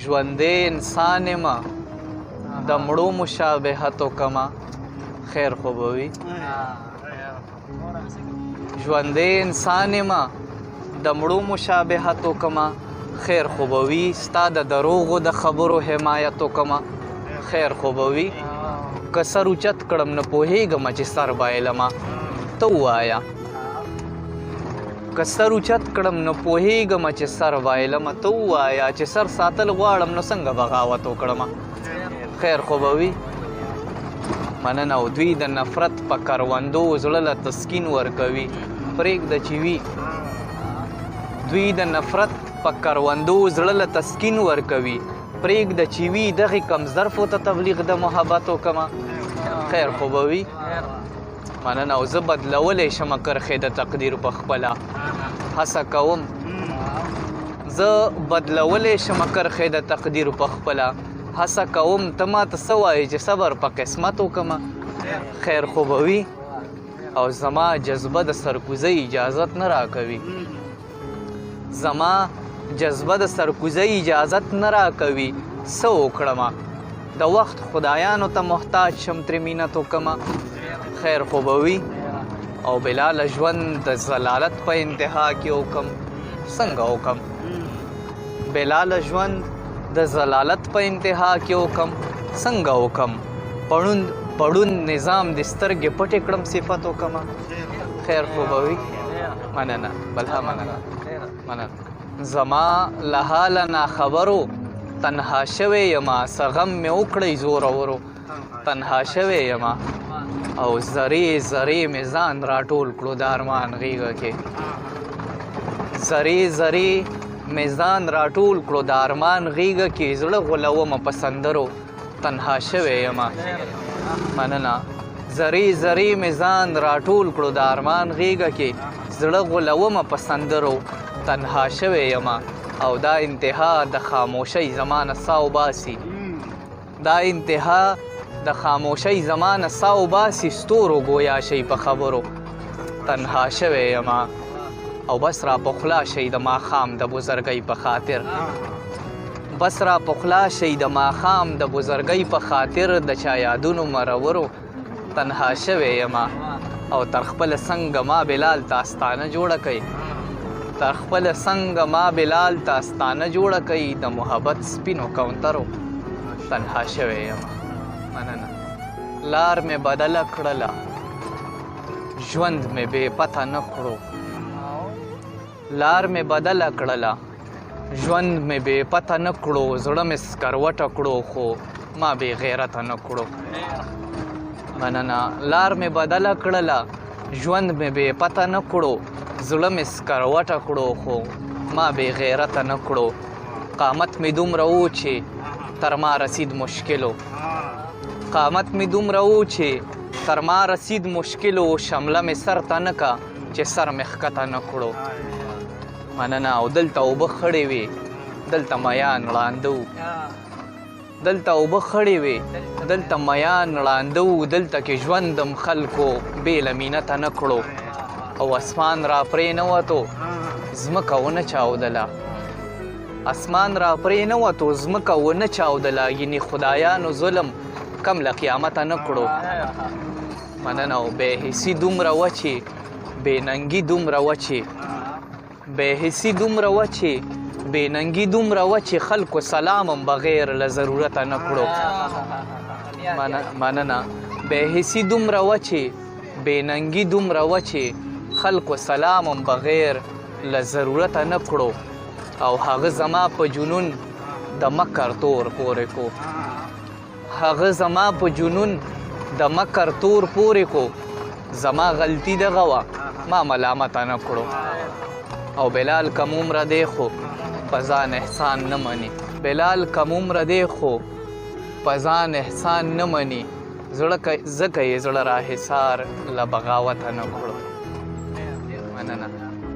ژوندی انسان یم د مړو مشابهت وکمه خیر خو به وي ژوندی انسان یم د مړو مشابهت وکمه خیر خو به وي ستا د دروغو د خبرو حمایت وکمه خیر خو به وي که سر اوچت کړم نه پوهېږم چې سر بایلمه ته ووایه که سر اوچت کړم نو پوهېږم چې سر بایلمه ته ووایه چې سر ساتل غواړم نو څنګه بغاوت وکړمه خیر خو به وي مننه او دوی د نفرت په کروندو زړه له تسکین ورکوي پرېږده چې وي دوی د نفرت په کروندو زړه له تسکین ورکوي پرېږده چې وي دغې کم ظرفو ته تبلیغ د محبت وکمه خیر خو به وي مننه او زه بدلولی شمه کرښې د تقدیر په خپله هڅه کوم زه بدلولی شمه کرښې د تقدیر په خپله هڅه کوم ته ما ته څه وایې چې صبر په قسمت وکمه خیر خو به وي او زما جذبه د سرکوزۍ اجازت نه راکوي زما جذبه د سرکوزۍ اجازت نه راکوي څه وکړمه د وخت خدایانو ته محتاج شم ترې مینت وکمه خیر خو به وي او بلاله ژوند د ضلالت په انتها کې وکم څنګه وکم بلاله ژوند د ضلالت په انتها کې وکم څنګه وکم پړوند نظام د سترګې پټې کړم صفت وکمه خیر خو به وي مننه بلها مننه زما له حاله ناخبرو تنها شوی یما څه غم مې وکړی زورورو تنها شوی یما او زرې زرې مې ځان راټول کړو د ارمان غېږه کې زرې زرې مې ځان راټول کړو د ارمان غېږه کې زړه غولومه په سندرو تنها شوی یمه مننه زرې زرې مې ځان راټول کړو د ارمان غېږه کې زړه غولومه په سندرو تنها شوی یمه او دا انتها د خاموشۍ زمانه سا وباسي دا انتها د خاموشۍ زمانه سا وباسي ستورو ګویا شي په خبرو تنها شوی یمه او بس را پخلا شي د ماښام د بزرګۍ په خاطر بس را پخلا شي د ماښام د بزرګۍ په خاطر د چا یادونو مرورو تنها شوی یمه او تر خپله څنګه ما بلال ته استانه جوړه کوي تر خپله څنګه ما بلال ته استانه جوړه کوي د محبت سپینو کونترو تنها شوی یمه مننه لار مې بدله کړله ژوند مې بې پته نه کړو لار مې بدله کړله ژوند مې بې پته نه کړو زړه مې سکروټه کړو خو ما بې غیرته نه کړو مننه لار مې بدله کړله ژوند مې بې پته نه کړو زړه مې سکروټه کړو خو ما بې غیرته نه کړو قامت مې دومره و چې تر ما رسید مشکلو قامت مې دومره و چې تر ما رسید مشکلو شمله مې سر ته نه کا چې سر مې ښکته نه کړو مننه او دلته اوبه خړې وې دلته میان ړانده و دلته اوبه خړې وې دلته میان ړانده و دلته کې ژوندم خلکو بې له مینته نه کړو او اسمان را پرې نه وتو ځمکه ونه چاودله اسمان را پرې نه وتو ځمکه ونه چاودله یعنې خدایانو ظلم کم له قیامته نه کړو مننه او بېحسي دومره وه چې بېننګي دومره وه چې بېحسي دومره وه چې بېننګي دومره وه چې خلکو سلام هم بغیر له ضرورته نه کړو مننه بېحسي دومره وه چې بېننګي دومره وه چې خلکو سلام هم بغیر له ضرورته نه کړو او هغه زما په جنون د مکر تور پورې کو هغه زما په جنون د مکر تور پورې کو زما غلطي دغه وه ما ملامته نه کړو او بلال کم عمره دی خو په ځان احسان نه مني بلال کم عمره دی خو په ځان احسان نه مني ځکه یې زړه راحصار له بغاوته نه کړو مننه